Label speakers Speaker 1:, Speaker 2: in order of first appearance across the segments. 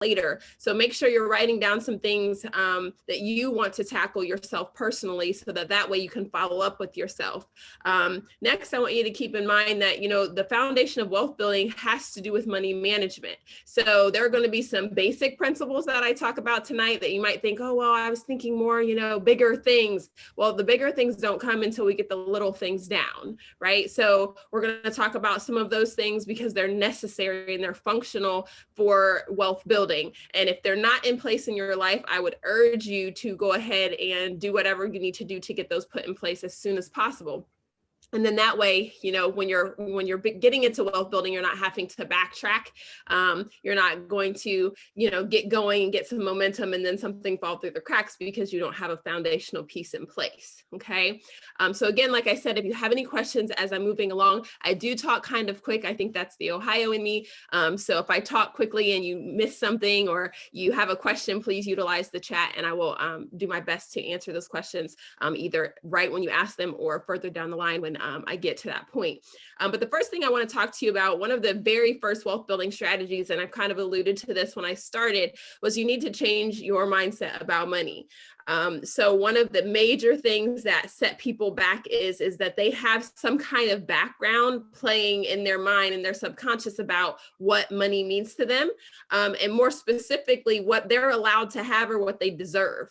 Speaker 1: later. So make sure you're writing down some things that you want to tackle yourself personally, so that way you can follow up with yourself. Next, I want you to keep in mind that, the foundation of wealth building has to do with money management. So there are going to be some basic principles that I talk about tonight that you might think, oh, well, I was thinking more, bigger things. Well, the bigger things don't come until we get the little things down, right? So we're going to talk about some of those things because they're necessary and they're functional for wealth building. And if they're not in place in your life, I would urge you to go ahead and do whatever you need to do to get those put in place as soon as possible. And then that way, when you're getting into wealth building, you're not having to backtrack. You're not going to, get going and get some momentum and then something fall through the cracks because you don't have a foundational piece in place. Okay. So again, like I said, if you have any questions as I'm moving along, I do talk kind of quick. I think that's the Ohio in me. So if I talk quickly and you miss something or you have a question, please utilize the chat and I will do my best to answer those questions either right when you ask them or further down the line when I get to that point. But the first thing I want to talk to you about, one of the very first wealth building strategies, and I've kind of alluded to this when I started, was you need to change your mindset about money. So one of the major things that set people back is that they have some kind of background playing in their mind and their subconscious about what money means to them, and more specifically, what they're allowed to have or what they deserve,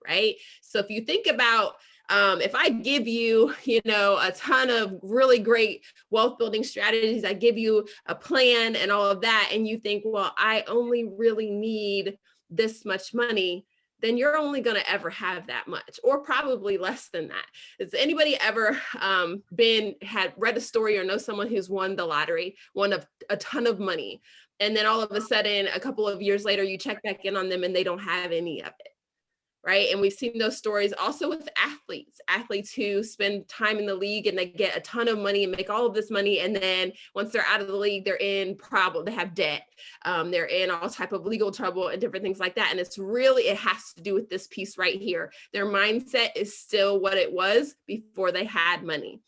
Speaker 1: right? So if you think about if I give you, a ton of really great wealth building strategies, I give you a plan and all of that, and you think, well, I only really need this much money, then you're only going to ever have that much, or probably less than that. Has anybody ever read a story or know someone who's won the lottery, won a ton of money, and then all of a sudden, a couple of years later, you check back in on them and they don't have any of it? Right. And we've seen those stories also with athletes who spend time in the league and they get a ton of money and make all of this money. And then once they're out of the league, they're in problem. They have debt. They're in all type of legal trouble and different things like that. And it has to do with this piece right here. Their mindset is still what it was before they had money.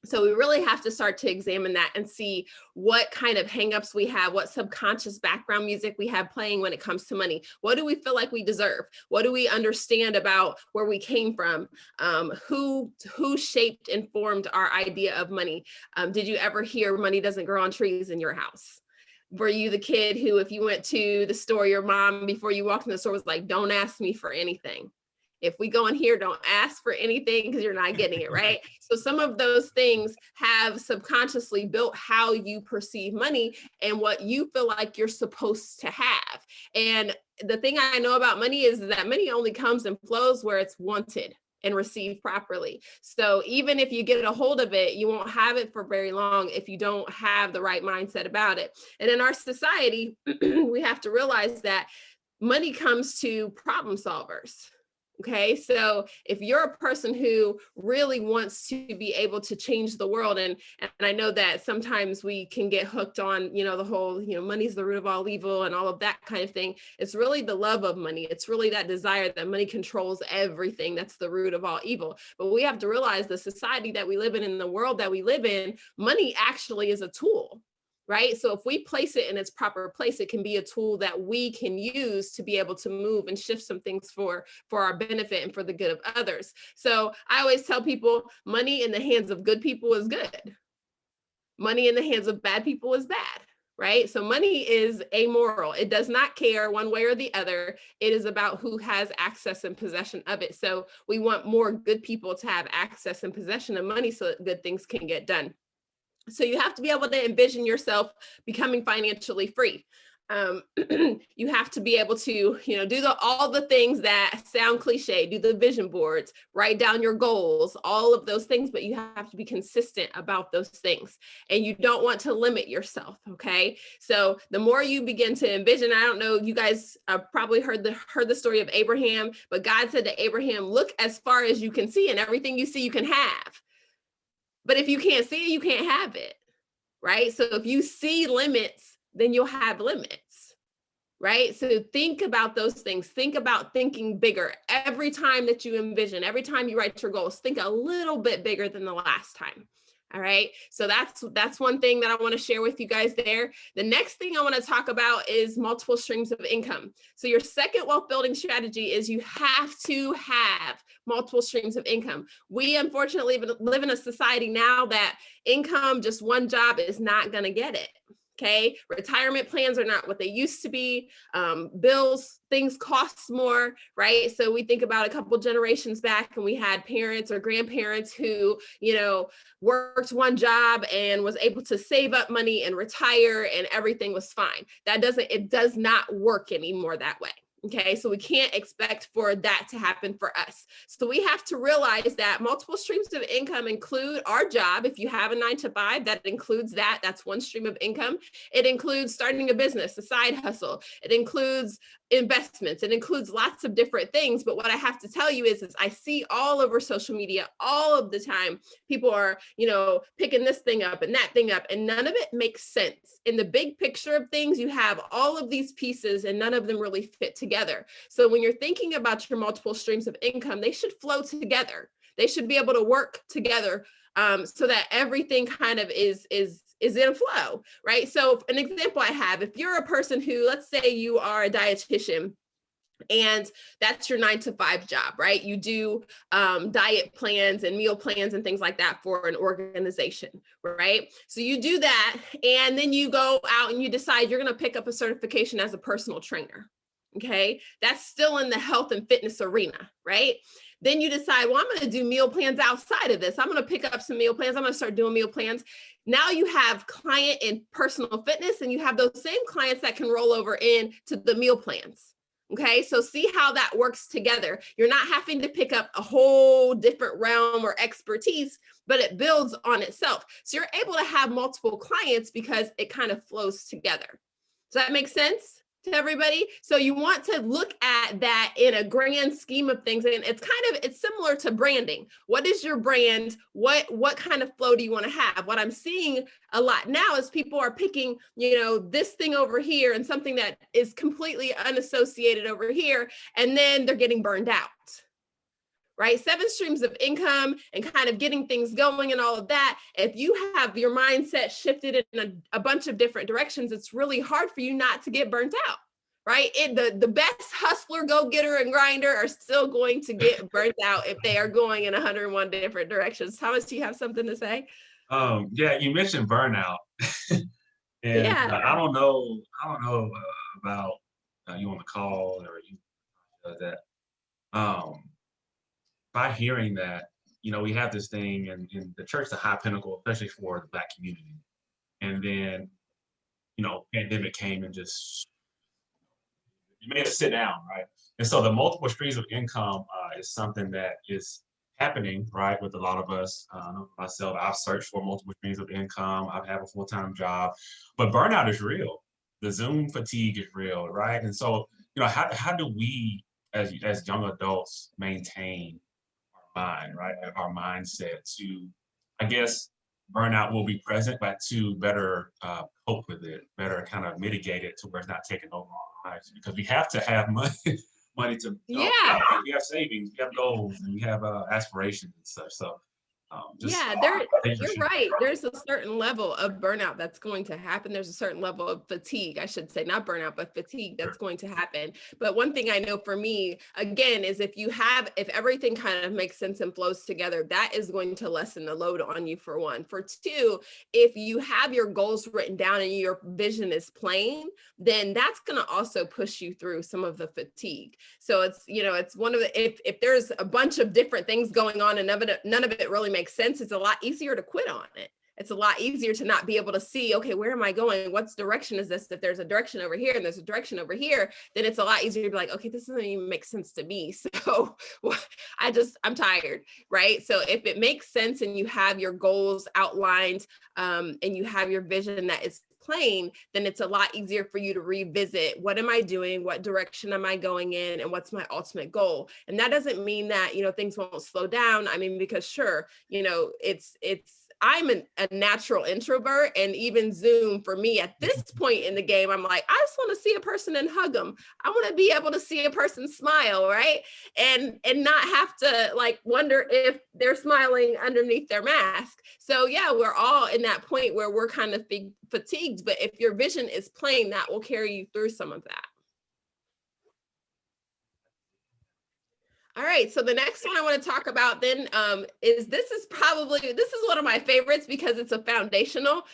Speaker 1: So we really have to start to examine that and see what kind of hangups we have, what subconscious background music we have playing when it comes to money. What do we feel like we deserve? What do we understand about where we came from? Who shaped and formed our idea of money? Did you ever hear money doesn't grow on trees in your house? Were you the kid who, if you went to the store, your mom, before you walked in the store, was like, don't ask me for anything? If we go in here, don't ask for anything because you're not getting it, right? So some of those things have subconsciously built how you perceive money and what you feel like you're supposed to have. And the thing I know about money is that money only comes and flows where it's wanted and received properly. So even if you get a hold of it, you won't have it for very long if you don't have the right mindset about it. And in our society, we have to realize that money comes to problem solvers. Okay, so if you're a person who really wants to be able to change the world, and I know that sometimes we can get hooked on, the whole, money's the root of all evil and all of that kind of thing. It's really the love of money. It's really that desire that money controls everything. That's the root of all evil. But we have to realize the society that we live in the world that we live in, money actually is a tool. Right? So if we place it in its proper place, it can be a tool that we can use to be able to move and shift some things for our benefit and for the good of others. So I always tell people, money in the hands of good people is good. Money in the hands of bad people is bad. Right? So money is amoral. It does not care one way or the other. It is about who has access and possession of it. So we want more good people to have access and possession of money so that good things can get done. So you have to be able to envision yourself becoming financially free. You have to be able to, do all the things that sound cliche, do the vision boards, write down your goals, all of those things, but you have to be consistent about those things. And you don't want to limit yourself. Okay. So the more you begin to envision, I don't know, you guys probably heard the story of Abraham, but God said to Abraham, look as far as you can see, and everything you see, you can have. But if you can't see it, you can't have it, right? So if you see limits, then you'll have limits, right? So think about those things. Think about thinking bigger. Every time that you envision, every time you write your goals, think a little bit bigger than the last time. All right. So that's one thing that I want to share with you guys there. The next thing I want to talk about is multiple streams of income. So your second wealth building strategy is you have to have multiple streams of income. We unfortunately live in a society now that income, just one job, is not going to get it. Okay, retirement plans are not what they used to be. Bills, things cost more, right? So we think about a couple generations back, and we had parents or grandparents who, worked one job and was able to save up money and retire, and everything was fine. It does not work anymore that way. Okay, so we can't expect for that to happen for us. So we have to realize that multiple streams of income include our job. If you have a 9 to 5, that includes that. That's one stream of income. It includes starting a business, a side hustle. It includes investments. It includes lots of different things. But what I have to tell you is I see all over social media all of the time, people are, picking this thing up and that thing up, and none of it makes sense. In the big picture of things, you have all of these pieces and none of them really fit together. So when you're thinking about your multiple streams of income, they should flow together. They should be able to work together, so that everything kind of is in flow, right? So an example I have, if you're a person who, let's say you are a dietitian, and that's your 9 to 5 job, right? You do diet plans and meal plans and things like that for an organization, right? So you do that, and then you go out and you decide you're going to pick up a certification as a personal trainer. Okay, that's still in the health and fitness arena, right? Then you decide, well, I'm going to do meal plans outside of this. I'm going to pick up some meal plans. I'm going to start doing meal plans. Now you have client and personal fitness, and you have those same clients that can roll over into the meal plans. Okay, so see how that works together. You're not having to pick up a whole different realm or expertise, but it builds on itself. So you're able to have multiple clients because it kind of flows together. Does that make sense to everybody? So you want to look at that in a grand scheme of things. And it's similar to branding. What is your brand? What kind of flow do you want to have? What I'm seeing a lot now is people are picking, this thing over here and something that is completely unassociated over here. And then they're getting burned out. Right? 7 streams of income and kind of getting things going and all of that. If you have your mindset shifted in a bunch of different directions, it's really hard for you not to get burnt out, right? The best hustler, go-getter, and grinder are still going to get burnt out if they are going in 101 different directions. Thomas, do you have something to say?
Speaker 2: Yeah, you mentioned burnout, and
Speaker 1: Yeah.
Speaker 2: I don't know about you on the call or you that. By hearing that, we have this thing in the church, the high pinnacle, especially for the Black community. And then, pandemic came and just it made us sit down, right? And so the multiple streams of income is something that is happening, right, with a lot of us. Myself, I've searched for multiple streams of income. I have a full-time job, but burnout is real. The Zoom fatigue is real, right? And so, how do we, as young adults, maintain mind, right? Our mindset to, I guess, burnout will be present, but to better cope with it, better kind of mitigate it to where it's not taking over our lives. Because we have to have money, money to,
Speaker 1: Yeah.
Speaker 2: we have savings, we have goals, and we have aspirations and such. So,
Speaker 1: Yeah, you're right. There's a certain level of burnout that's going to happen. There's a certain level of fatigue, I should say, not burnout, but fatigue that's going to happen. But one thing I know for me, again, is if everything kind of makes sense and flows together, that is going to lessen the load on you, for one. For two, if you have your goals written down and your vision is plain, then that's going to also push you through some of the fatigue. So it's one of the, if there's a bunch of different things going on and none of it really makes sense, it's a lot easier to quit on it. It's a lot easier to not be able to see, okay, where am I going? What's direction is this? If there's a direction over here and there's a direction over here, then it's a lot easier to be like, okay, this doesn't even make sense to me. So I'm tired, right? So if it makes sense and you have your goals outlined, and you have your vision that is plain, then it's a lot easier for you to revisit, what am I doing? What direction am I going in? And what's my ultimate goal? And that doesn't mean that, things won't slow down. I mean, because sure, it's a natural introvert, and even Zoom for me at this point in the game, I'm like, I just want to see a person and hug them. I want to be able to see a person smile, right? And not have to like wonder if they're smiling underneath their mask. So yeah, we're all in that point where we're kind of fatigued, but if your vision is plain, that will carry you through some of that. All right, so the next one I want to talk about then is this is one of my favorites because it's a foundational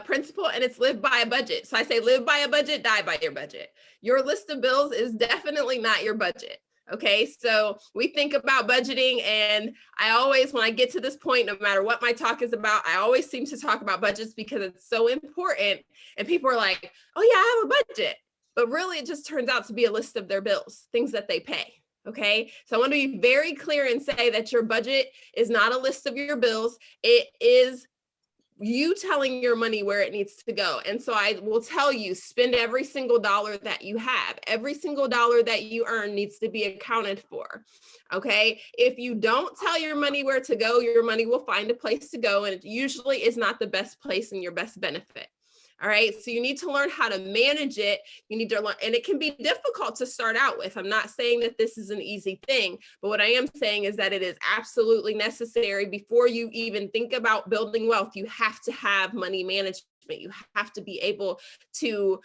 Speaker 1: principle, and it's live by a budget. So I say live by a budget, die by your budget. Your list of bills is definitely not your budget. Okay, so we think about budgeting, and I always, when I get to this point, no matter what my talk is about, I always seem to talk about budgets because it's so important. And people are like, oh yeah, I have a budget. But really, it just turns out to be a list of their bills, things that they pay. Okay, so I want to be very clear and say that your budget is not a list of your bills. It is you telling your money where it needs to go. And so I will tell you, spend every single dollar that you have. Every single dollar that you earn needs to be accounted for. Okay, if you don't tell your money where to go, your money will find a place to go, and it usually is not the best place and your best benefit. All right, so you need to learn how to manage it. You need to learn, and it can be difficult to start out with. I'm not saying that this is an easy thing, but what I am saying is that it is absolutely necessary. Before you even think about building wealth, you have to have money management. You have to be able to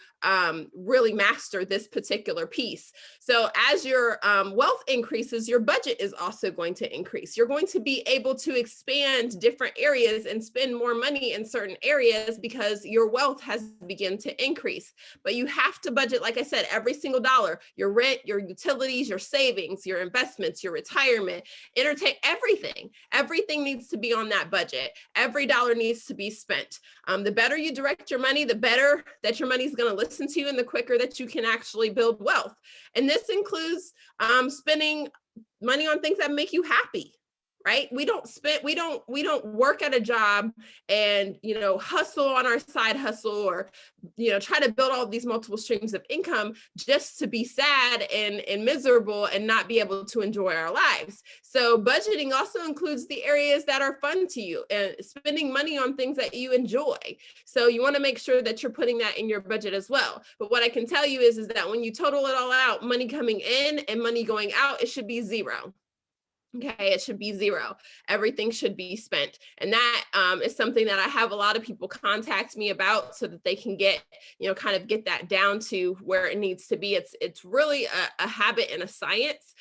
Speaker 1: really master this particular piece. So as your wealth increases, your budget is also going to increase. You're going to be able to expand different areas and spend more money in certain areas because your wealth has begun to increase. But you have to budget, like I said, every single dollar, your rent, your utilities, your savings, your investments, your retirement, everything needs to be on that budget. Every dollar needs to be spent. The better you direct your money, the better that your money is going to listen to you, and the quicker that you can actually build wealth. And this includes spending money on things that make you happy. Right? We don't work at a job and, hustle on our side hustle, or, try to build all of these multiple streams of income just to be sad and miserable and not be able to enjoy our lives. So budgeting also includes the areas that are fun to you and spending money on things that you enjoy. So you want to make sure that you're putting that in your budget as well. But what I can tell you is that when you total it all out, money coming in and money going out, it should be zero. Okay, it should be zero. Everything should be spent. And that is something that I have a lot of people contact me about so that they can get, kind of get that down to where it needs to be. It's really a habit and a science.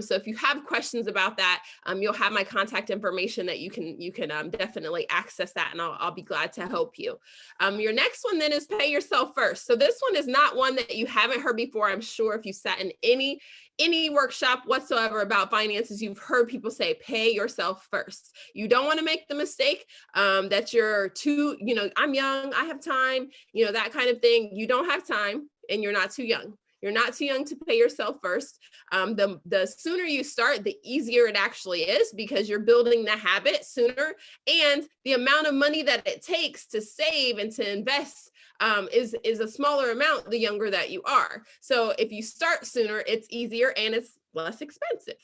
Speaker 1: So if you have questions about that, you'll have my contact information that you can definitely access that, and I'll be glad to help you. Your next one then is pay yourself first. So this one is not one that you haven't heard before. I'm sure if you sat in any workshop whatsoever about finances, you've heard people say, pay yourself first. You don't want to make the mistake that you're too, I'm young, I have time, that kind of thing. You don't have time, and you're not too young. You're not too young to pay yourself first. The sooner you start, the easier it actually is, because you're building the habit sooner, and the amount of money that it takes to save and to invest is a smaller amount the younger that you are. So if you start sooner, it's easier and it's less expensive.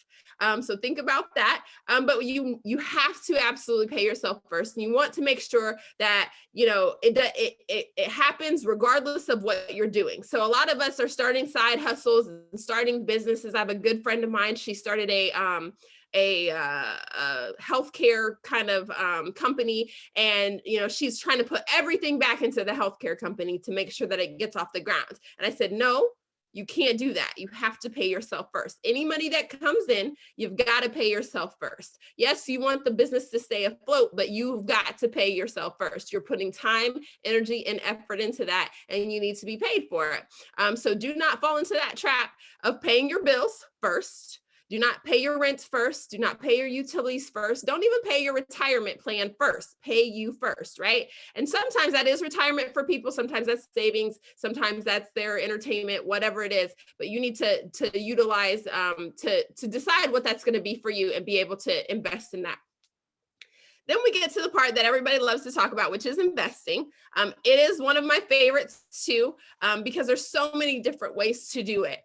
Speaker 1: So think about that. But you have to absolutely pay yourself first. And you want to make sure that, it happens regardless of what you're doing. So a lot of us are starting side hustles and starting businesses. I have a good friend of mine. She started a healthcare kind of company, and she's trying to put everything back into the healthcare company to make sure that it gets off the ground. And I said, no, you can't do that. You have to pay yourself first. Any money that comes in, you've got to pay yourself first. Yes, you want the business to stay afloat, but you've got to pay yourself first. You're putting time, energy, and effort into that, and you need to be paid for it. So do not fall into that trap of paying your bills first. Do not pay your rent first. Do not pay your utilities first. Don't even pay your retirement plan first. Pay you first, right? And sometimes that is retirement for people. Sometimes that's savings. Sometimes that's their entertainment, whatever it is. But you need to utilize, to decide what that's going to be for you and be able to invest in that. Then we get to the part that everybody loves to talk about, which is investing. It is one of my favorites too, because there's so many different ways to do it.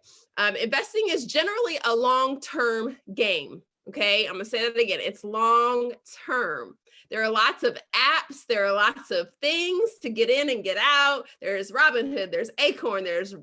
Speaker 1: Investing is generally a long-term game. Okay, I'm gonna say that again. It's long-term. There are lots of apps. There are lots of things to get in and get out. There's Robinhood, there's Acorn, there's,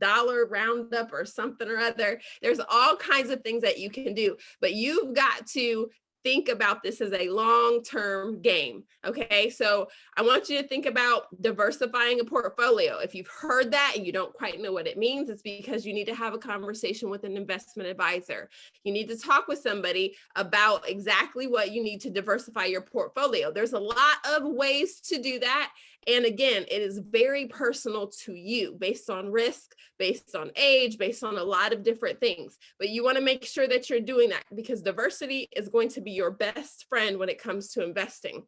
Speaker 1: Dollar Roundup or something or other. There's all kinds of things that you can do, but you've got to think about this as a long-term game. Okay, so I want you to think about diversifying a portfolio. If you've heard that and you don't quite know what it means, it's because you need to have a conversation with an investment advisor. You need to talk with somebody about exactly what you need to diversify your portfolio. There's a lot of ways to do that. And again, it is very personal to you based on risk, based on age, based on a lot of different things. But you want to make sure that you're doing that because diversity is going to be your best friend when it comes to investing.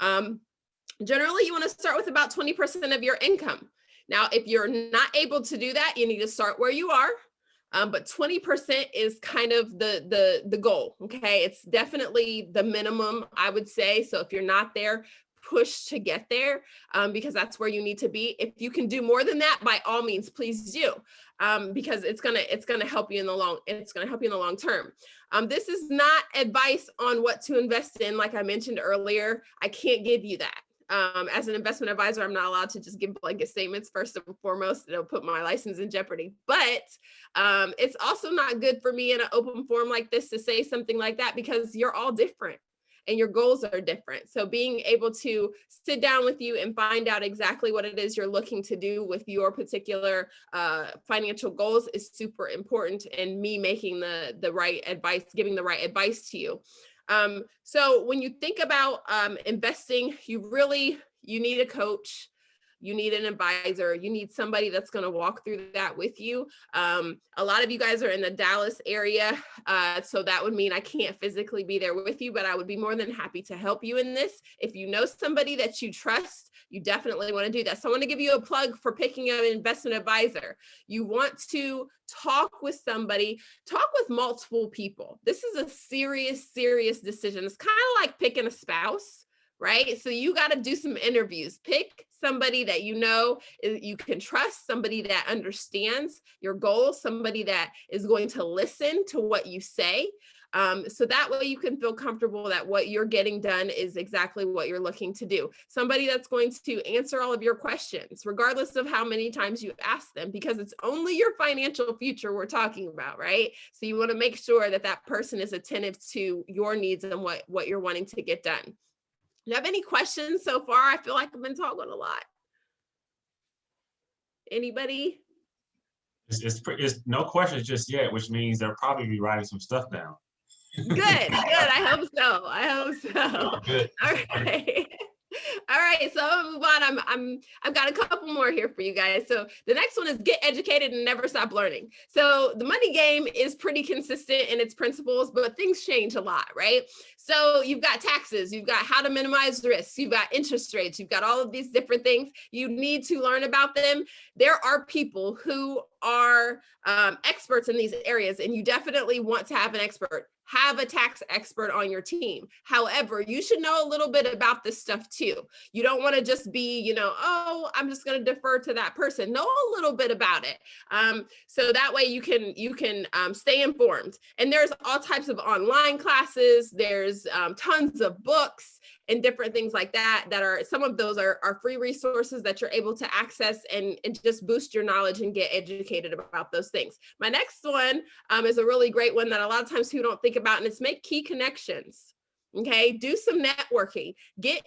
Speaker 1: Generally, you want to start with about 20% of your income. Now, if you're not able to do that, you need to start where you are. But 20% is kind of the goal. Okay, it's definitely the minimum, I would say. So if you're not there, push to get there because that's where you need to be. If you can do more than that, by all means, please do, because it's gonna help you in the long term. This is not advice on what to invest in. Like I mentioned earlier, I can't give you that. As an investment advisor, I'm not allowed to just give blanket statements. First and foremost, it'll put my license in jeopardy. But it's also not good for me in an open forum like this to say something like that because you're all different and your goals are different. So being able to sit down with you and find out exactly what it is you're looking to do with your particular financial goals is super important, and me making the right advice, giving the right advice to you. So when you think about investing, you need a coach. You need an advisor. You need somebody that's going to walk through that with you. A lot of you guys are in the Dallas area, so that would mean I can't physically be there with you, but I would be more than happy to help you in this. If you know somebody that you trust, you definitely want to do that. So I want to give you a plug for picking an investment advisor. You want to talk with somebody, talk with multiple people. This is a serious, serious decision. It's kind of like picking a spouse, right? So you got to do some interviews. Pick somebody that you can trust, somebody that understands your goals, somebody that is going to listen to what you say. So that way you can feel comfortable that what you're getting done is exactly what you're looking to do. Somebody that's going to answer all of your questions, regardless of how many times you ask them, because it's only your financial future we're talking about, right? So you want to make sure that that person is attentive to your needs and what you're wanting to get done. Do you have any questions so far? I feel like I've been talking a lot. Anybody?
Speaker 2: It's no questions just yet, which means they'll probably be writing some stuff down.
Speaker 1: Good. I hope so.
Speaker 2: Good.
Speaker 1: All right. All right, so I'm gonna move on. I've got a couple more here for you guys. So the next one is get educated and never stop learning. So the money game is pretty consistent in its principles, but things change a lot, right? So you've got taxes, you've got how to minimize risks, you've got interest rates, you've got all of these different things. You need to learn about them. There are people who are experts in these areas, and you definitely want to have an expert. Have a tax expert on your team. However, you should know a little bit about this stuff too. You don't want to just be, oh, I'm just going to defer to that person. Know a little bit about it. So that way you can stay informed. And there's all types of online classes. There's tons of books and different things like that are, some of those are free resources that you're able to access and just boost your knowledge and get educated about those things. My next one is a really great one that a lot of times people don't think about, and it's make key connections. Okay, do some networking. Get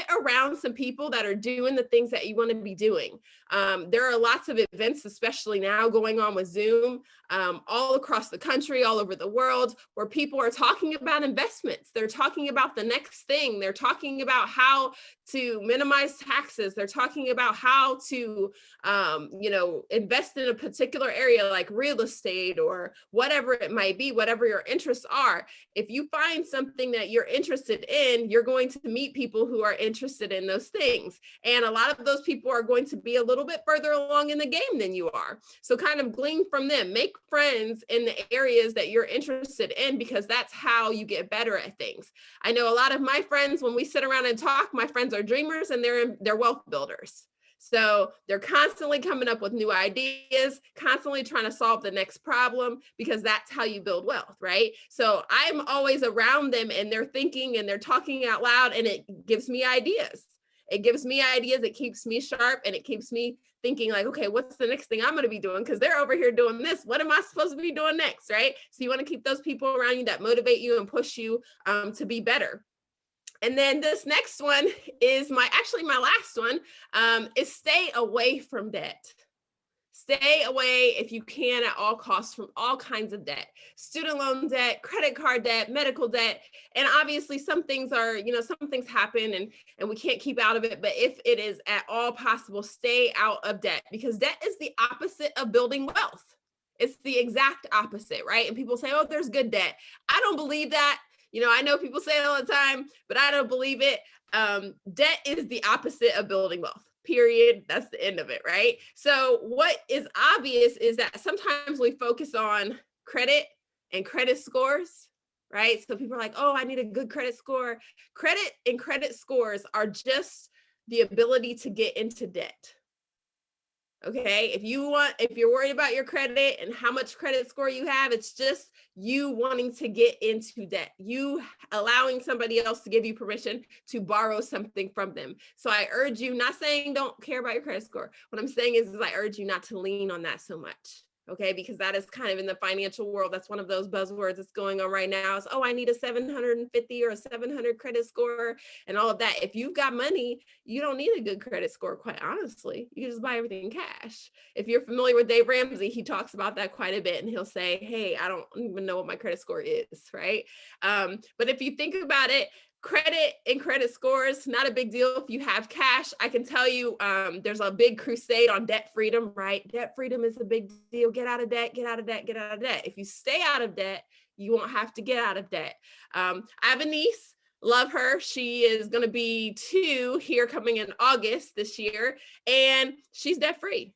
Speaker 1: around some people that are doing the things that you want to be doing. There are lots of events, especially now going on with Zoom, all across the country, all over the world, where people are talking about investments. They're talking about the next thing. They're talking about how to minimize taxes. They're talking about how to, invest in a particular area like real estate or whatever it might be, whatever your interests are. If you find something that you're interested in, you're going to meet people who are interested in those things. And a lot of those people are going to be a little bit further along in the game than you are. So kind of glean from them, make friends in the areas that you're interested in, because that's how you get better at things. I know a lot of my friends, when we sit around and talk, my friends are dreamers and they're wealth builders. So they're constantly coming up with new ideas, constantly trying to solve the next problem, because that's how you build wealth, right? So I'm always around them and they're thinking and they're talking out loud, and it gives me ideas. It gives me ideas, it keeps me sharp, and it keeps me thinking like, okay, what's the next thing I'm going to be doing? Because they're over here doing this. What am I supposed to be doing next, right? So you want to keep those people around you that motivate you and push you to be better. And then this next one is my last one, is stay away from debt. Stay away if you can at all costs from all kinds of debt, student loan debt, credit card debt, medical debt. And obviously some things are, some things happen and we can't keep out of it. But if it is at all possible, stay out of debt, because debt is the opposite of building wealth. It's the exact opposite, right? And people say, oh, there's good debt. I don't believe that. I know people say it all the time, but I don't believe it. Debt is the opposite of building wealth. Period. That's the end of it, right? So what is obvious is that sometimes we focus on credit and credit scores, right? So people are like, oh, I need a good credit score. Credit and credit scores are just the ability to get into debt. Okay, if you're worried about your credit and how much credit score you have, it's just you wanting to get into debt, you allowing somebody else to give you permission to borrow something from them. So I urge you, not saying don't care about your credit score. What I'm saying is I urge you not to lean on that so much. Okay, because that is kind of in the financial world. That's one of those buzzwords that's going on right now. Is, oh, I need a 750 or a 700 credit score and all of that. If you've got money, you don't need a good credit score, quite honestly. You can just buy everything cash. If you're familiar with Dave Ramsey, he talks about that quite a bit, and he'll say, hey, I don't even know what my credit score is, right? But if you think about it, credit and credit scores, not a big deal if you have cash. I can tell you there's a big crusade on debt freedom, right? Debt freedom is a big deal. Get out of debt, get out of debt, get out of debt. If you stay out of debt, you won't have to get out of debt. I have a niece, love her. She is going to be 2 here coming in August this year, and she's debt free,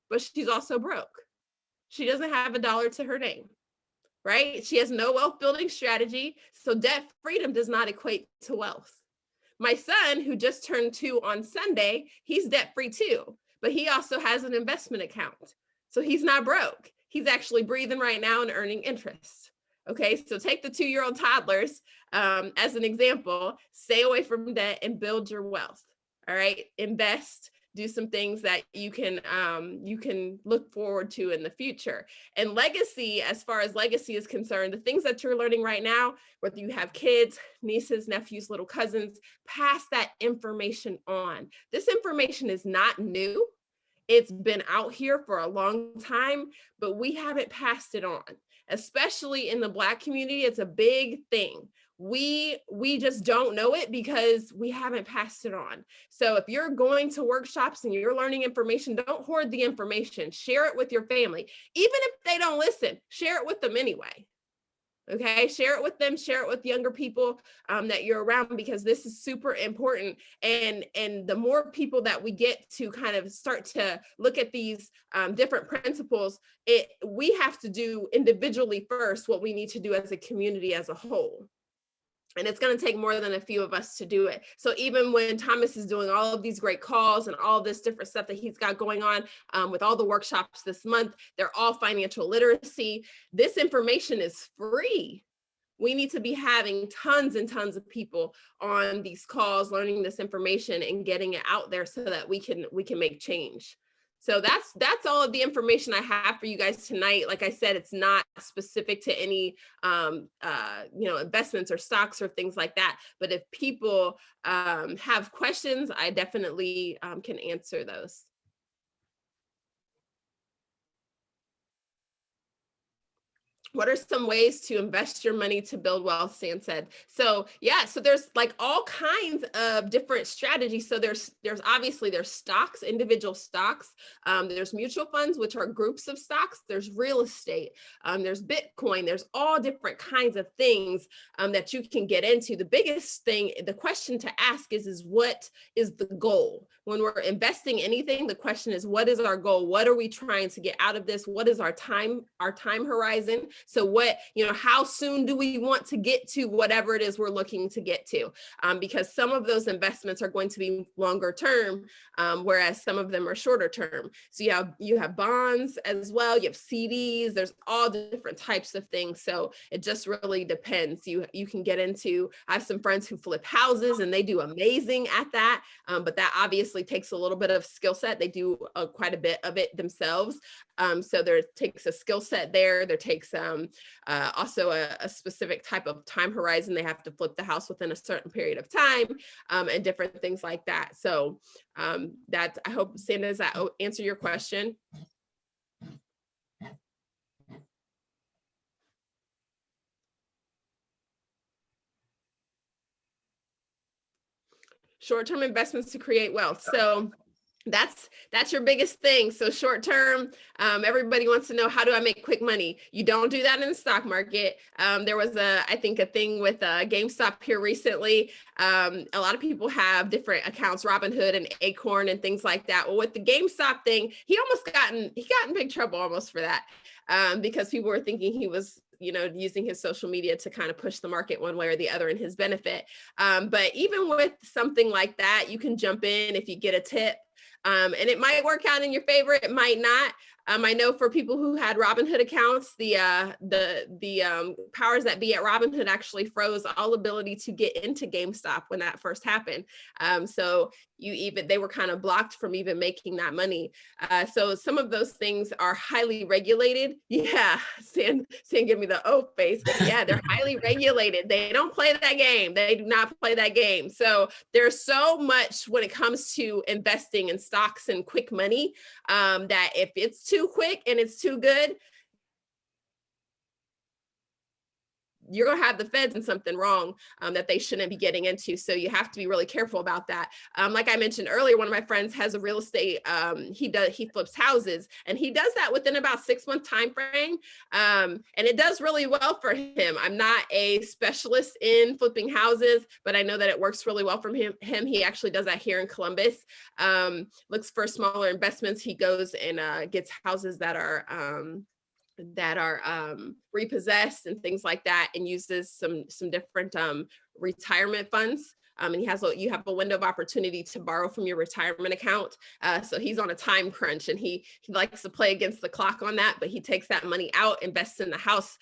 Speaker 1: but she's also broke. She doesn't have a dollar to her name. Right? She has no wealth building strategy. So debt freedom does not equate to wealth. My son, who just turned 2 on Sunday, he's debt free too, but he also has an investment account. So he's not broke. He's actually breathing right now and earning interest. Okay, so take the 2-year-old toddlers as an example, stay away from debt and build your wealth. All right, invest, do some things that you can look forward to in the future. And legacy, as far as legacy is concerned, the things that you're learning right now, whether you have kids, nieces, nephews, little cousins, pass that information on. This information is not new. It's been out here for a long time, but we haven't passed it on. Especially in the Black community, it's a big thing. We just don't know it because we haven't passed it on. So if you're going to workshops and you're learning information, don't hoard the information. Share it with your family. Even if they don't listen, share it with them anyway. Okay, share it with them, share it with younger people that you're around, because this is super important. And the more people that we get to kind of start to look at these different principles, we have to do individually first what we need to do as a community as a whole. And it's going to take more than a few of us to do it. So even when Thomas is doing all of these great calls and all this different stuff that he's got going on with all the workshops this month, they're all financial literacy. This information is free. We need to be having tons and tons of people on these calls, learning this information and getting it out there so that we can make change. So that's all of the information I have for you guys tonight. Like I said, it's not specific to any investments or stocks or things like that. But if people have questions, I definitely can answer those. What are some ways to invest your money to build wealth, Sam said. So there's like all kinds of different strategies. So there's obviously stocks, individual stocks. There's mutual funds, which are groups of stocks. There's real estate. There's Bitcoin. There's all different kinds of things that you can get into. The biggest thing, the question to ask is what is the goal? When we're investing anything, the question is, what is our goal? What are we trying to get out of this? What is our time horizon? So what, how soon do we want to get to whatever it is we're looking to get to? Because some of those investments are going to be longer term, whereas some of them are shorter term. So you have bonds as well, you have CDs, there's all different types of things. So it just really depends. You can get into, I have some friends who flip houses and they do amazing at that, but that obviously takes a little bit of skill set. They do quite a bit of it themselves. So there takes a skill set there. There takes also a specific type of time horizon. They have to flip the house within a certain period of time, and different things like that. So that, I hope, Sandra, does that answer your question? Short-term investments to create wealth. So that's your biggest thing. So short term, everybody wants to know, how do I make quick money? You don't do that in the stock market. There was I think a thing with GameStop here recently. A lot of people have different accounts, Robinhood and Acorn and things like that. Well, with the GameStop thing, he got in big trouble almost for that, because people were thinking he was using his social media to kind of push the market one way or the other in his benefit. But even with something like that, you can jump in if you get a tip. And it might work out in your favor, it might not. I know for people who had Robinhood accounts, the powers that be at Robinhood actually froze all ability to get into GameStop when that first happened. So they were kind of blocked from even making that money. So some of those things are highly regulated. Yeah, Sam give me the O face. Yeah, they're highly regulated. They don't play that game. They do not play that game. So there's so much when it comes to investing in stocks and quick money, that if it's too quick and it's too good, you're going to have the feds in something wrong, that they shouldn't be getting into. So you have to be really careful about that. Like I mentioned earlier, one of my friends has a real estate, he flips houses, and he does that within about 6-month time frame. And it does really well for him. I'm not a specialist in flipping houses, but I know that it works really well for him. He actually does that here in Columbus. Looks for smaller investments. He goes and gets houses that are repossessed and things like that, and uses some different retirement funds. And you have a window of opportunity to borrow from your retirement account. So he's on a time crunch, and he likes to play against the clock on that, but he takes that money out, invests in the house,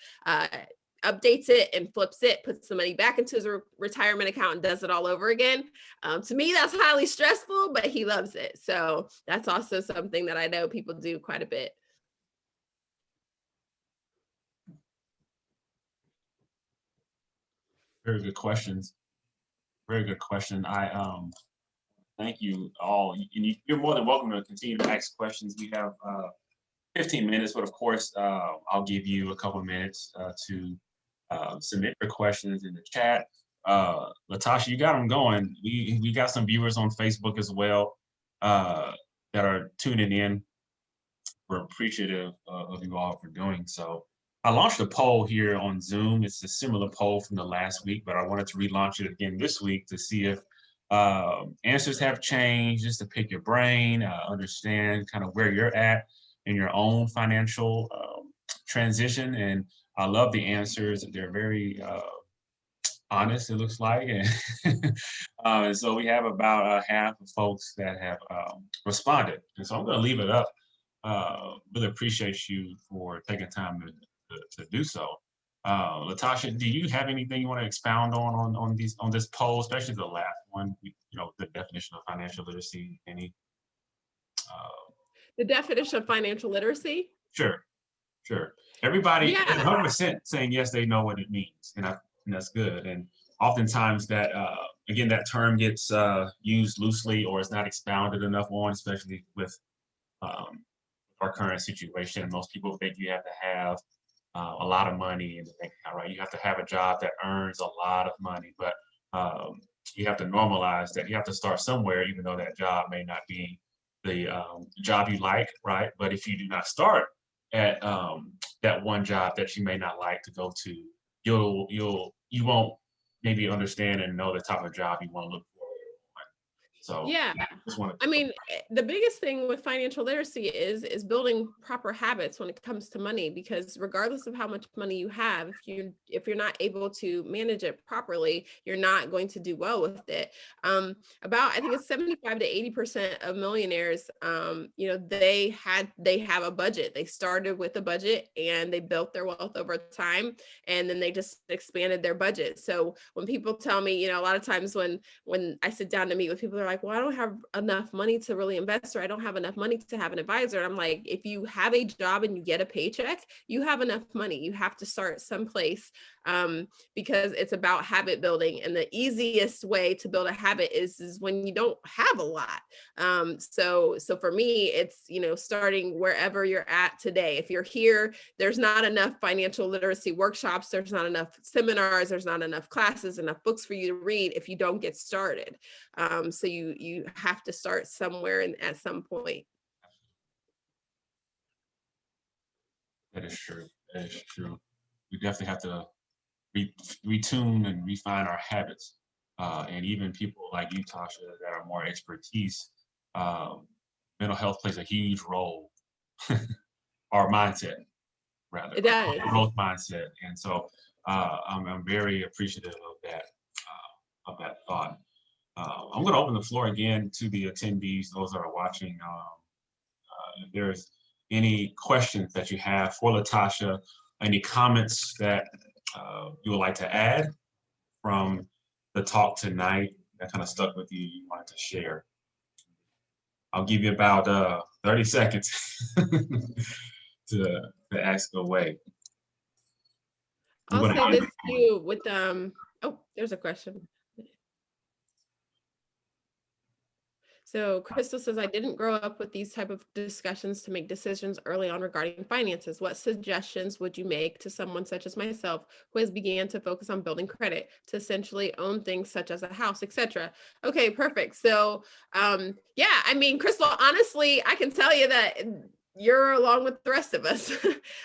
Speaker 1: updates it and flips it, puts the money back into his retirement account, and does it all over again. To me, that's highly stressful, but he loves it. So that's also something that I know people do quite a bit.
Speaker 2: Very good questions. Very good question. I thank you all. You're more than welcome to continue to ask questions. We have 15 minutes, but of course, I'll give you a couple of minutes to submit your questions in the chat. LaTasha, you got them going. We got some viewers on Facebook as well that are tuning in. We're appreciative of you all for doing so. I launched a poll here on Zoom. It's a similar poll from the last week, but I wanted to relaunch it again this week to see if answers have changed, just to pick your brain, understand kind of where you're at in your own financial transition. And I love the answers. They're very honest, it looks like. And so we have about half of folks that have responded. And so I'm going to leave it up. Really appreciate you for taking time to do so. LaTasha, do you have anything you want to expound on this poll, especially the last one? The definition of financial literacy.
Speaker 1: The definition of financial literacy?
Speaker 2: Sure. Everybody,
Speaker 1: Yeah.
Speaker 2: 100% saying yes, they know what it means, and that's good. And oftentimes that again, that term gets used loosely, or is not expounded enough on, especially with our current situation. Most people think you have to have a lot of money in the bank account, right? You have to have a job that earns a lot of money, but you have to normalize that. You have to start somewhere, even though that job may not be the job you like, right? But if you do not start at that one job that you may not like to go to, you won't maybe understand and know the type of job you want to look for. So
Speaker 1: Yeah.
Speaker 2: just wanted
Speaker 1: I
Speaker 2: to.
Speaker 1: mean, the biggest thing with financial literacy is building proper habits when it comes to money, because regardless of how much money you have, if you're not able to manage it properly, you're not going to do well with it. About I think it's 75 to 80% of millionaires, they have a budget. They started with a budget and they built their wealth over time, and then they just expanded their budget. So when people tell me, a lot of times when I sit down to meet with people, they're like, well, I don't have enough money to really invest, or I don't have enough money to have an advisor. And I'm like, if you have a job and you get a paycheck, you have enough money. You have to start someplace, because it's about habit building. And the easiest way to build a habit is when you don't have a lot. So for me, it's, starting wherever you're at today. If you're here, there's not enough financial literacy workshops, there's not enough seminars, there's not enough classes, enough books for you to read if you don't get started. So you have to start somewhere and at some point.
Speaker 2: That is true. That is true. We definitely have to retune and refine our habits. And even people like you, Tasha, that are more expertise, um, mental health plays a huge role, our mindset, rather,
Speaker 1: It does.
Speaker 2: our growth mindset. And so I'm very appreciative of that thought. I'm going to open the floor again to the attendees, those that are watching. If there's any questions that you have for LaTasha, any comments that you would like to add from the talk tonight that kind of stuck with you, you wanted to share. I'll give you about 30 seconds to ask away.
Speaker 1: I'll say this too with oh, there's a question. So Crystal says, I didn't grow up with these type of discussions to make decisions early on regarding finances. What suggestions would you make to someone such as myself who has began to focus on building credit to essentially own things such as a house, etc.? Okay, perfect. So yeah, I mean, Crystal, honestly, I can tell you that you're along with the rest of us.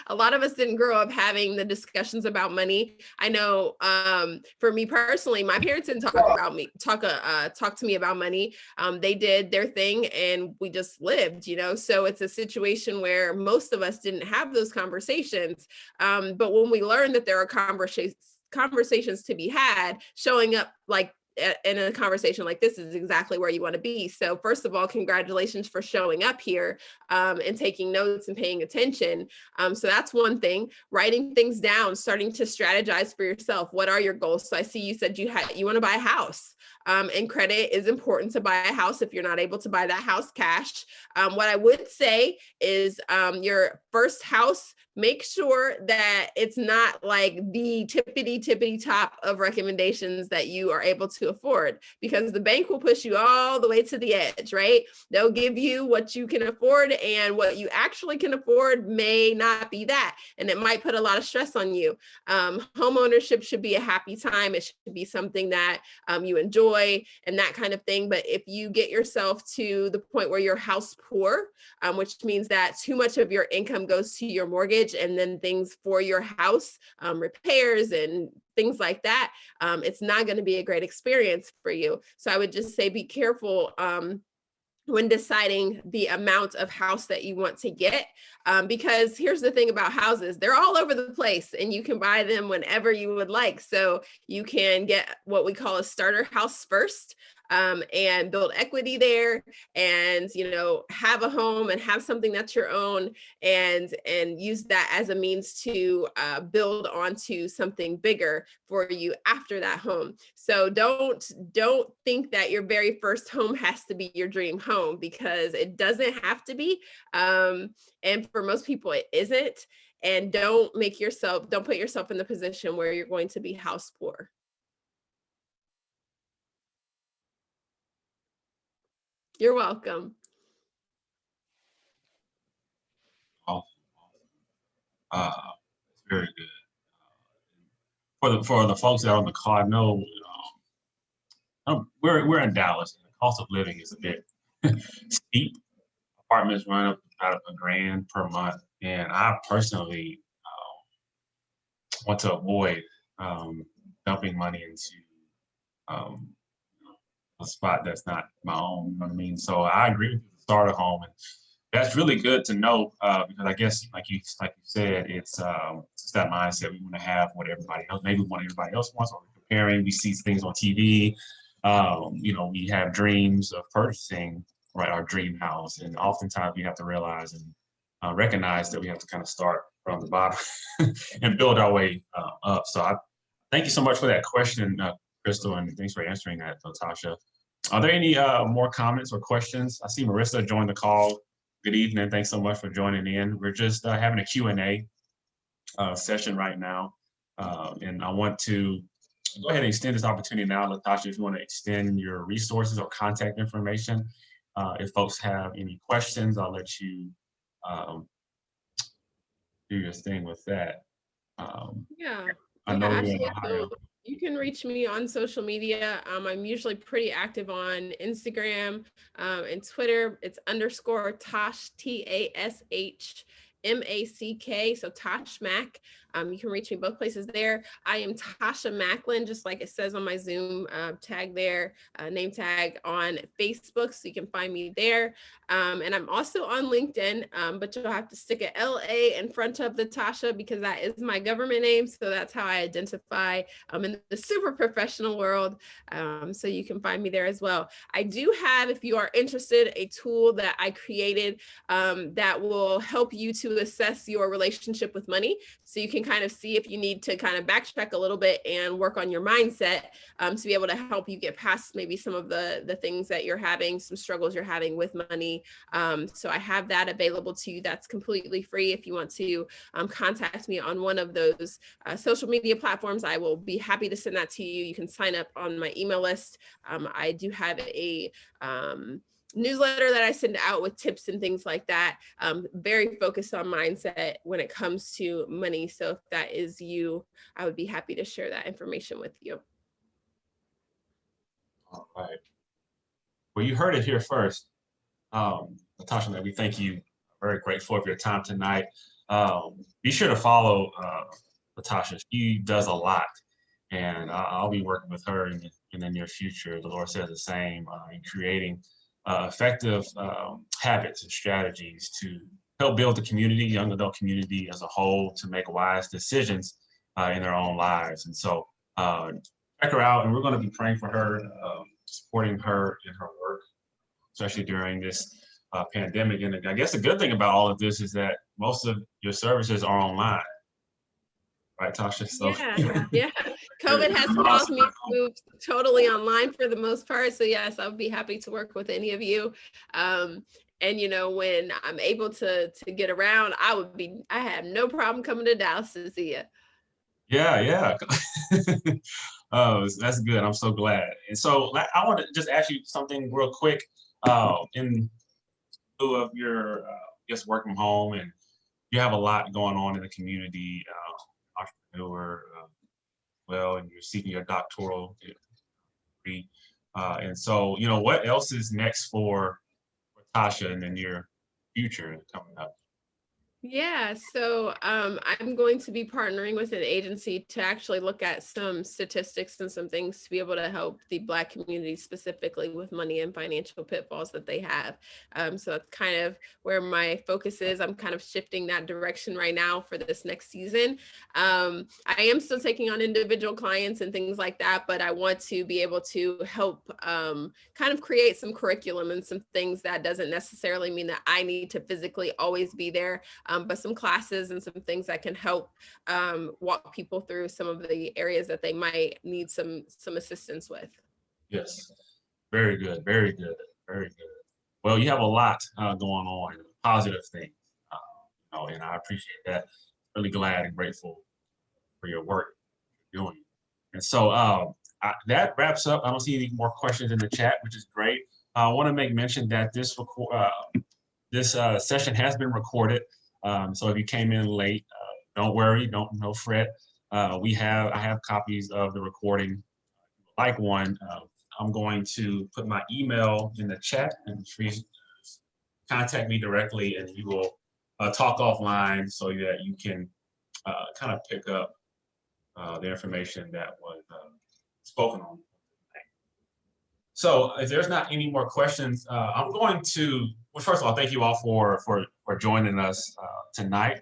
Speaker 1: A lot of us didn't grow up having the discussions about money. I know for me personally, my parents didn't talk to me about money. They did their thing and we just lived, so it's a situation where most of us didn't have those conversations. But when we learned that there are conversations to be had, showing up like in a conversation like this is exactly where you want to be. So first of all, congratulations for showing up here and taking notes and paying attention. So that's one thing. Writing things down, starting to strategize for yourself. What are your goals? So I see you said you want to buy a house. And credit is important to buy a house if you're not able to buy that house cash. What I would say is your first house, make sure that it's not like the tippity top of recommendations that you are able to afford, because the bank will push you all the way to the edge, right? They'll give you what you can afford, and what you actually can afford may not be that. And it might put a lot of stress on you. Home ownership should be a happy time. It should be something that you enjoy and that kind of thing. But if you get yourself to the point where you're house poor, which means that too much of your income goes to your mortgage and then things for your house, repairs and things like that, it's not going to be a great experience for you. So I would just say be careful when deciding the amount of house that you want to get, because here's the thing about houses, they're all over the place and you can buy them whenever you would like. So you can get what we call a starter house first, and build equity there, and have a home and have something that's your own, and use that as a means to build onto something bigger for you after that home. So don't think that your very first home has to be your dream home, because it doesn't have to be, and for most people it isn't. And don't put yourself in the position where you're going to be house poor. You're welcome.
Speaker 2: Awesome. It's very good. For the folks that are on the call, I know we're in Dallas, and the cost of living is a bit steep. Apartments run up about $1,000 per month, and I personally want to avoid dumping money into a spot that's not my own. You know what I mean? So I agree with you, the starter home, and that's really good to know because I guess, like you said, it's that mindset we want to have what everybody else, maybe what everybody else wants, or we're comparing. We see things on TV. We have dreams of purchasing, right, our dream house, and oftentimes we have to realize and recognize that we have to kind of start from the bottom and build our way up. So I thank you so much for that question, Crystal, and thanks for answering that, LaTasha. Are there any more comments or questions? I see Marissa joined the call. Good evening. Thanks so much for joining in. We're just having a Q&A session right now. And I want to go ahead and extend this opportunity now, LaTasha, if you want to extend your resources or contact information. If folks have any questions, I'll let you do your thing with that.
Speaker 1: Yeah,
Speaker 2: I
Speaker 1: yeah,
Speaker 2: know you're in
Speaker 1: absolutely.
Speaker 2: Ohio.
Speaker 1: So you can reach me on social media. I'm usually pretty active on Instagram and Twitter. It's underscore Tosh, TASHMACK. So Tosh Mac. You can reach me both places there. I am Tasha Macklin, just like it says on my Zoom tag there, name tag on Facebook. So you can find me there. And I'm also on LinkedIn, but you'll have to stick a LA in front of the Tasha because that is my government name. So that's how I identify in the super professional world. So you can find me there as well. I do have, if you are interested, a tool that I created that will help you to assess your relationship with money. So you can kind of see if you need to kind of backtrack a little bit and work on your mindset to be able to help you get past maybe some of the things that you're having, some struggles you're having with money. So I have that available to you. That's completely free. If you want to contact me on one of those social media platforms, I will be happy to send that to you. You can sign up on my email list. I do have a newsletter that I send out with tips and things like that. Very focused on mindset when it comes to money. So if that is you, I would be happy to share that information with you.
Speaker 2: All right. Well, you heard it here first. LaTasha, we thank you. Very grateful for your time tonight. Be sure to follow LaTasha. She does a lot, and I'll be working with her in the near future. The Lord says the same in creating effective habits and strategies to help build the community, young adult community as a whole, to make wise decisions in their own lives. And so check her out, and we're going to be praying for her, supporting her in her work, especially during this pandemic. And I guess the good thing about all of this is that most of your services are online, right, Tasha? So
Speaker 1: Yeah. COVID has caused me to move totally online for the most part. So yes, I would be happy to work with any of you. And when I'm able to get around, I have no problem coming to Dallas to see you.
Speaker 2: Yeah. Oh, that's good. I'm so glad. And so I want to just ask you something real quick. In lieu of your just work from home, and you have a lot going on in the community, entrepreneur, well, and you're seeking your doctoral degree. And so, what else is next for Tasha and in your future coming up?
Speaker 1: Yeah, so I'm going to be partnering with an agency to actually look at some statistics and some things to be able to help the Black community specifically with money and financial pitfalls that they have. So that's kind of where my focus is. I'm kind of shifting that direction right now for this next season. I am still taking on individual clients and things like that, but I want to be able to help kind of create some curriculum and some things that doesn't necessarily mean that I need to physically always be there. But some classes and some things that can help walk people through some of the areas that they might need some assistance with.
Speaker 2: Yes, very good, very good, very good. Well, you have a lot going on, positive things, and I appreciate that. Really glad and grateful for your work you're doing. And so that wraps up. I don't see any more questions in the chat, which is great. I want to make mention that this session has been recorded. So if you came in late, don't worry, no fret. I have copies of the recording. Like one, I'm going to put my email in the chat, and please contact me directly, and we will talk offline so that you can kind of pick up the information that was spoken on. So if there's not any more questions, I'm going to, well, first of all, thank you all for joining us tonight.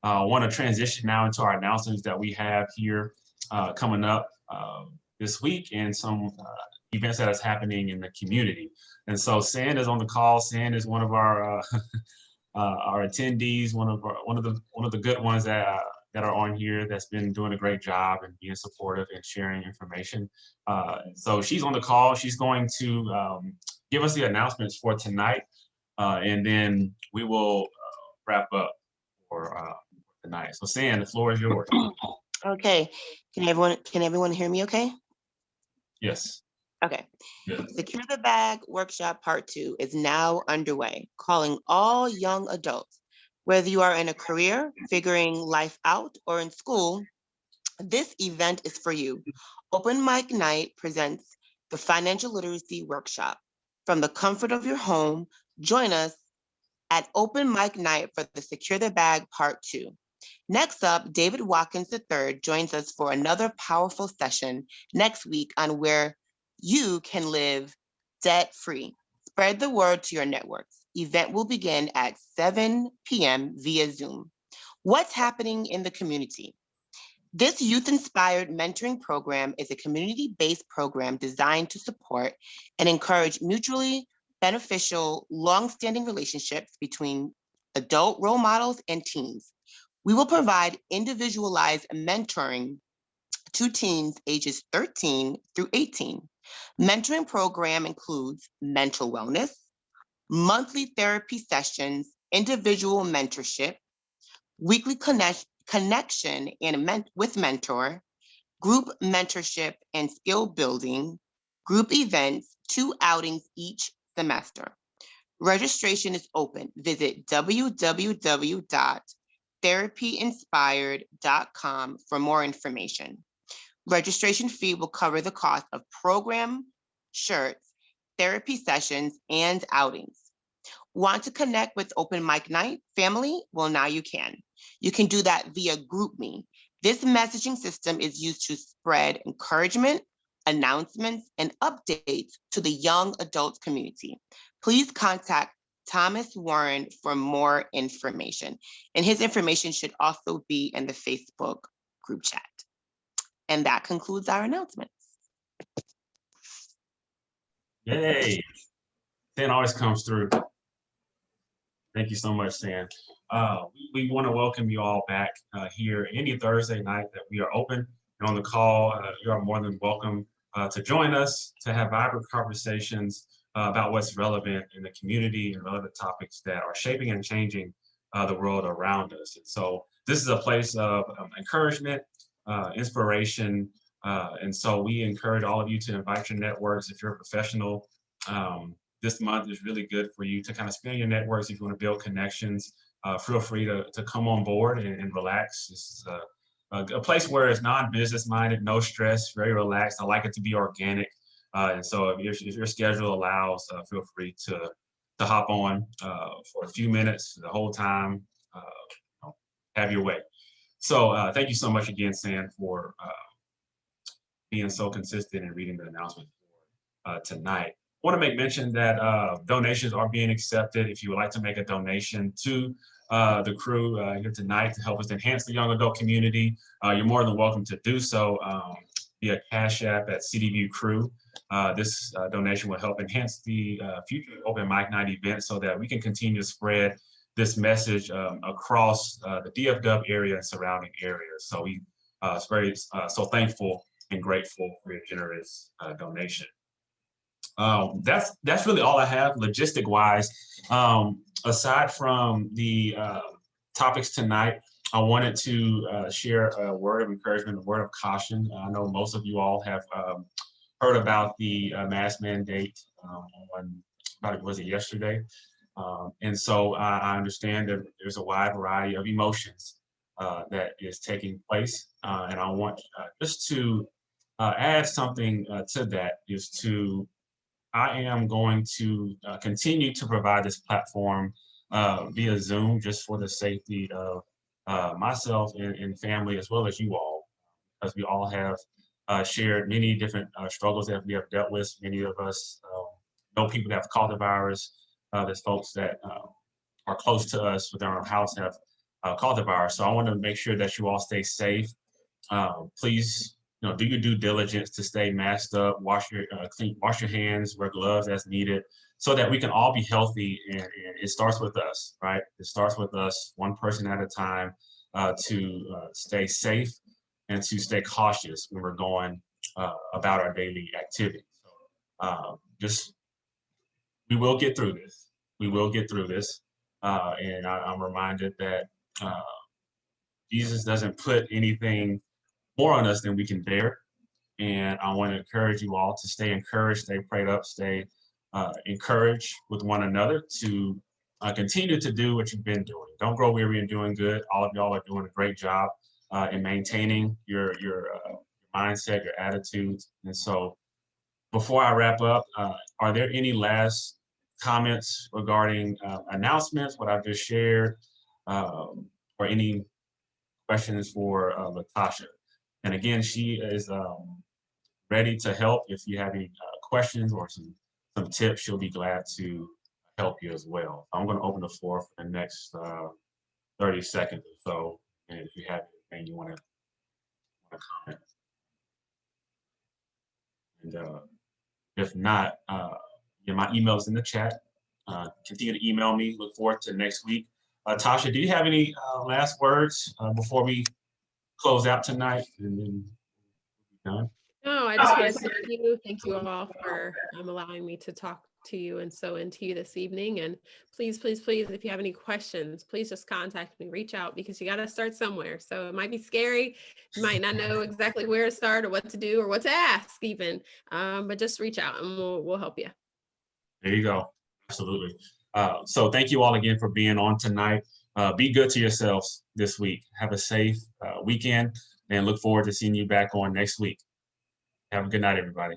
Speaker 2: I want to transition now into our announcements that we have here coming up this week and some events that is happening in the community. And so San is on the call. San is one of our attendees, one of the good ones that are on here that's been doing a great job and being supportive and sharing information. So she's on the call. She's going to give us the announcements for tonight, and then we will wrap up for tonight. So San, the floor is yours.
Speaker 3: Okay, can everyone hear me okay?
Speaker 2: Yes.
Speaker 3: Okay.
Speaker 2: Yes.
Speaker 3: Secure the Bag Workshop Part 2 is now underway, calling all young adults. Whether you are in a career, figuring life out, or in school, this event is for you. Open Mic Night presents the Financial Literacy Workshop. From the comfort of your home, join us at Open Mic Night for the Secure the Bag Part 2. Next up, David Watkins III joins us for another powerful session next week on where you can live debt-free. Spread the word to your networks. Event will begin at 7 p.m. via Zoom. What's happening in the community? This youth-inspired mentoring program is a community-based program designed to support and encourage mutually beneficial, long-standing relationships between adult role models and teens. We will provide individualized mentoring to teens ages 13 through 18. Mentoring program includes mental wellness, monthly therapy sessions, individual mentorship, weekly connection with mentor, group mentorship and skill building, group events, 2 outings each semester. Registration is open. Visit www.therapyinspired.com for more information. Registration fee will cover the cost of program, shirts, therapy sessions, and outings. Want to connect with Open Mic Night family? Well, now you can. You can do that via GroupMe. This messaging system is used to spread encouragement, announcements, and updates to the young adult community. Please contact Thomas Warren for more information. And his information should also be in the Facebook group chat. And that concludes our announcements.
Speaker 2: Yay. San always comes through. Thank you so much, Sam. We want to welcome you all back here any Thursday night that we are open and on the call. You are more than welcome to join us to have vibrant conversations about what's relevant in the community and relevant topics that are shaping and changing the world around us. And so this is a place of encouragement, inspiration. And so we encourage all of you to invite your networks. If you're a professional, this month is really good for you to kind of spin your networks. If you want to build connections, feel free to come on board and relax. This is a place where it's non-business minded, no stress, very relaxed. I like it to be organic. And so if your schedule allows, feel free to hop on for a few minutes, the whole time, have your way. So thank you so much again, Sam, for being so consistent and reading the announcement for tonight. I want to make mention that donations are being accepted. If you would like to make a donation to the crew here tonight to help us enhance the young adult community, you're more than welcome to do so via Cash App at CDView Crew. This donation will help enhance the future Open Mic Night event so that we can continue to spread this message across the DFW area and surrounding areas. So we very so thankful and grateful for your generous donation. That's really all I have logistic wise. Aside from the topics tonight, I wanted to share a word of encouragement, a word of caution. I know most of you all have heard about the mask mandate was it yesterday? And so I understand that there's a wide variety of emotions that is taking place. And I want just to add something to that is to I am going to continue to provide this platform via Zoom just for the safety of myself and family as well as you all, because we all have shared many different struggles that we have dealt with. Many of us know people that have caught the virus. There's folks that are close to us within our house have caught the virus. So I want to make sure that you all stay safe. Please, do your due diligence to stay masked up, wash your hands, wear gloves as needed, so that we can all be healthy. And it starts with us, right? It starts with us, one person at a time, to stay safe and to stay cautious when we're going about our daily activities. Just, we will get through this. We will get through this. And I'm reminded that Jesus doesn't put anything more on us than we can bear. And I want to encourage you all to stay encouraged, stay prayed up, stay encouraged with one another to continue to do what you've been doing. Don't grow weary in doing good. All of y'all are doing a great job in maintaining your mindset, your attitudes. And so before I wrap up, are there any last comments regarding announcements, what I've just shared, or any questions for LaTasha? And again, she is ready to help. If you have any questions or some tips, she'll be glad to help you as well. I'm going to open the floor for the next 30 seconds or so. And if you have anything you want to comment. And if not, my email is in the chat. Continue to email me. Look forward to next week. Tasha, do you have any last words before we close out tonight and then we're done?
Speaker 1: No, I just want to thank you. Thank you all for allowing me to talk to you and so into you this evening. And please, please, please, if you have any questions, please just contact me, reach out, because you got to start somewhere. So it might be scary. You might not know exactly where to start or what to do or what to ask even, but just reach out and we'll help you.
Speaker 2: There you go. Absolutely. So thank you all again for being on tonight. Be good to yourselves this week. Have a safe weekend and look forward to seeing you back on next week. Have a good night, everybody.